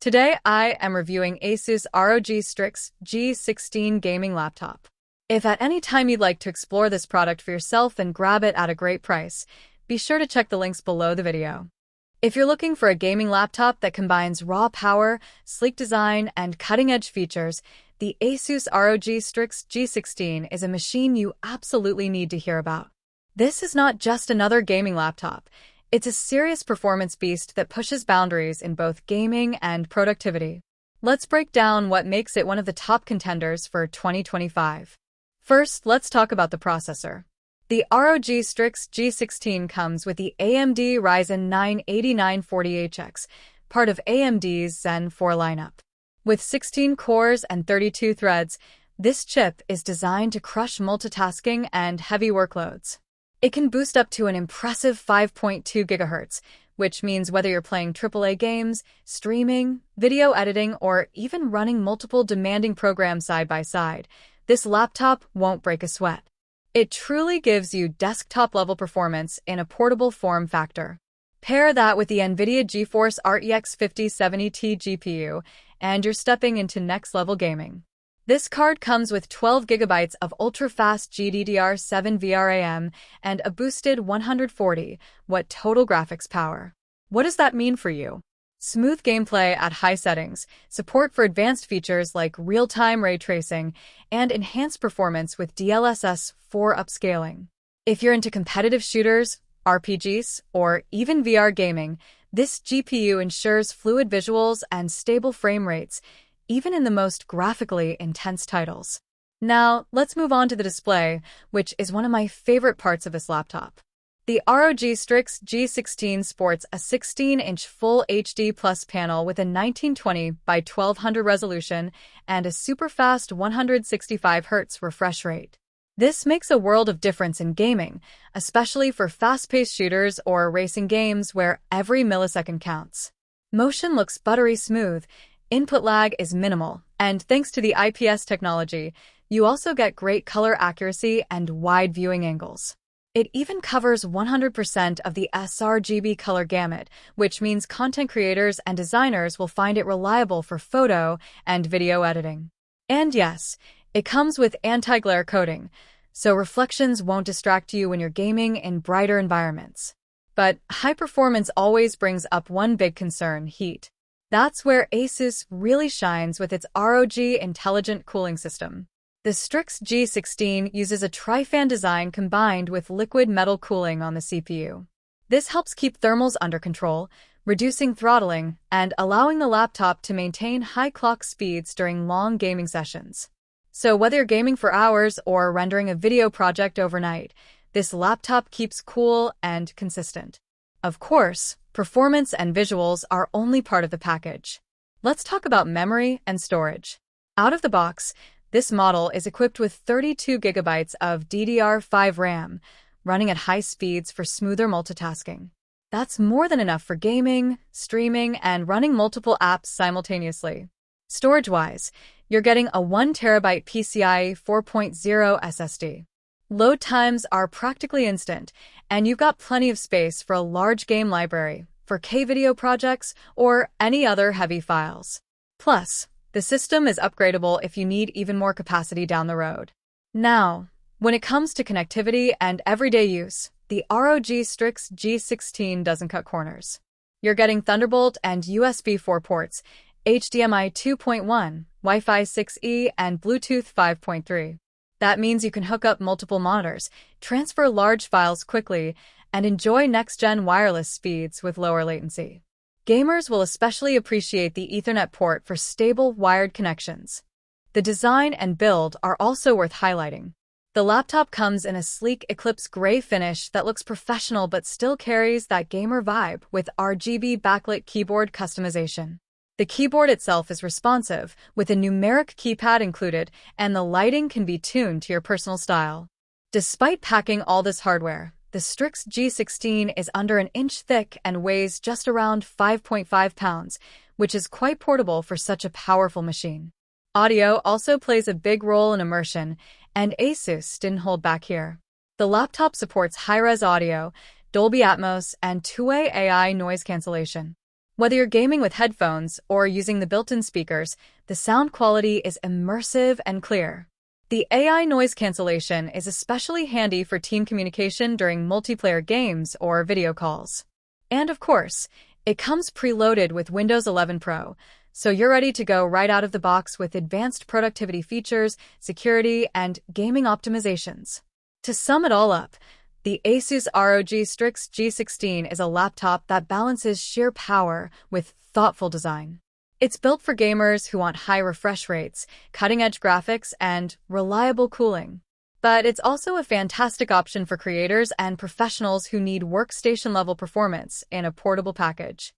Today, I am reviewing ASUS ROG Strix G16 gaming laptop. If at any time you'd like to explore this product for yourself and grab it at a great price, be sure to check the links below the video. If you're looking for a gaming laptop that combines raw power, sleek design, and cutting-edge features, the ASUS ROG Strix G16 is a machine you absolutely need to hear about. This is not just another gaming laptop. It's a serious performance beast that pushes boundaries in both gaming and productivity. Let's break down what makes it one of the top contenders for 2025. First, let's talk about the processor. The ROG Strix G16 comes with the AMD Ryzen 9 8940HX, part of AMD's Zen 4 lineup. With 16 cores and 32 threads, this chip is designed to crush multitasking and heavy workloads. It can boost up to an impressive 5.2 GHz, which means whether you're playing AAA games, streaming, video editing, or even running multiple demanding programs side by side, this laptop won't break a sweat. It truly gives you desktop-level performance in a portable form factor. Pair that with the NVIDIA GeForce RTX 5070T GPU, and you're stepping into next-level gaming. This card comes with 12 GB of ultra-fast GDDR7 VRAM and a boosted 140-watt total graphics power. What does that mean for you? Smooth gameplay at high settings, support for advanced features like real-time ray tracing, and enhanced performance with DLSS 4 upscaling. If you're into competitive shooters, RPGs, or even VR gaming, this GPU ensures fluid visuals and stable frame rates, even in the most graphically intense titles. Now, let's move on to the display, which is one of my favorite parts of this laptop. The ROG Strix G16 sports a 16-inch Full HD Plus panel with a 1920 by 1200 resolution and a super-fast 165 Hz refresh rate. This makes a world of difference in gaming, especially for fast-paced shooters or racing games where every millisecond counts. Motion looks buttery smooth, input lag is minimal, and thanks to the IPS technology, you also get great color accuracy and wide viewing angles. It even covers 100% of the sRGB color gamut, which means content creators and designers will find it reliable for photo and video editing. And yes, it comes with anti-glare coating, so reflections won't distract you when you're gaming in brighter environments. But high performance always brings up one big concern: heat. That's where ASUS really shines with its ROG Intelligent Cooling system. The Strix G16 uses a tri-fan design combined with liquid metal cooling on the CPU. This helps keep thermals under control, reducing throttling, and allowing the laptop to maintain high clock speeds during long gaming sessions. So whether you're gaming for hours or rendering a video project overnight, this laptop keeps cool and consistent. Of course, performance and visuals are only part of the package. Let's talk about memory and storage. Out of the box, this model is equipped with 32 GB of DDR5 RAM, running at high speeds for smoother multitasking. That's more than enough for gaming, streaming, and running multiple apps simultaneously. Storage-wise, you're getting a 1 TB PCIe 4.0 SSD. Load times are practically instant, and you've got plenty of space for a large game library, for K-video projects, or any other heavy files. Plus, the system is upgradable if you need even more capacity down the road. Now, when it comes to connectivity and everyday use, the ROG Strix G16 doesn't cut corners. You're getting Thunderbolt and USB 4 ports, HDMI 2.1, Wi-Fi 6E, and Bluetooth 5.3. That means you can hook up multiple monitors, transfer large files quickly, and enjoy next-gen wireless speeds with lower latency. Gamers will especially appreciate the Ethernet port for stable wired connections. The design and build are also worth highlighting. The laptop comes in a sleek Eclipse gray finish that looks professional but still carries that gamer vibe with RGB backlit keyboard customization. The keyboard itself is responsive, with a numeric keypad included, and the lighting can be tuned to your personal style. Despite packing all this hardware, the Strix G16 is under an inch thick and weighs just around 5.5 pounds, which is quite portable for such a powerful machine. Audio also plays a big role in immersion, and ASUS didn't hold back here. The laptop supports high-res audio, Dolby Atmos, and two-way AI noise cancellation. Whether you're gaming with headphones or using the built-in speakers, the sound quality is immersive and clear. The AI noise cancellation is especially handy for team communication during multiplayer games or video calls. And of course, it comes preloaded with Windows 11 Pro, so you're ready to go right out of the box with advanced productivity features, security, and gaming optimizations. To sum it all up, the ASUS ROG Strix G16 is a laptop that balances sheer power with thoughtful design. It's built for gamers who want high refresh rates, cutting-edge graphics, and reliable cooling. But it's also a fantastic option for creators and professionals who need workstation-level performance in a portable package.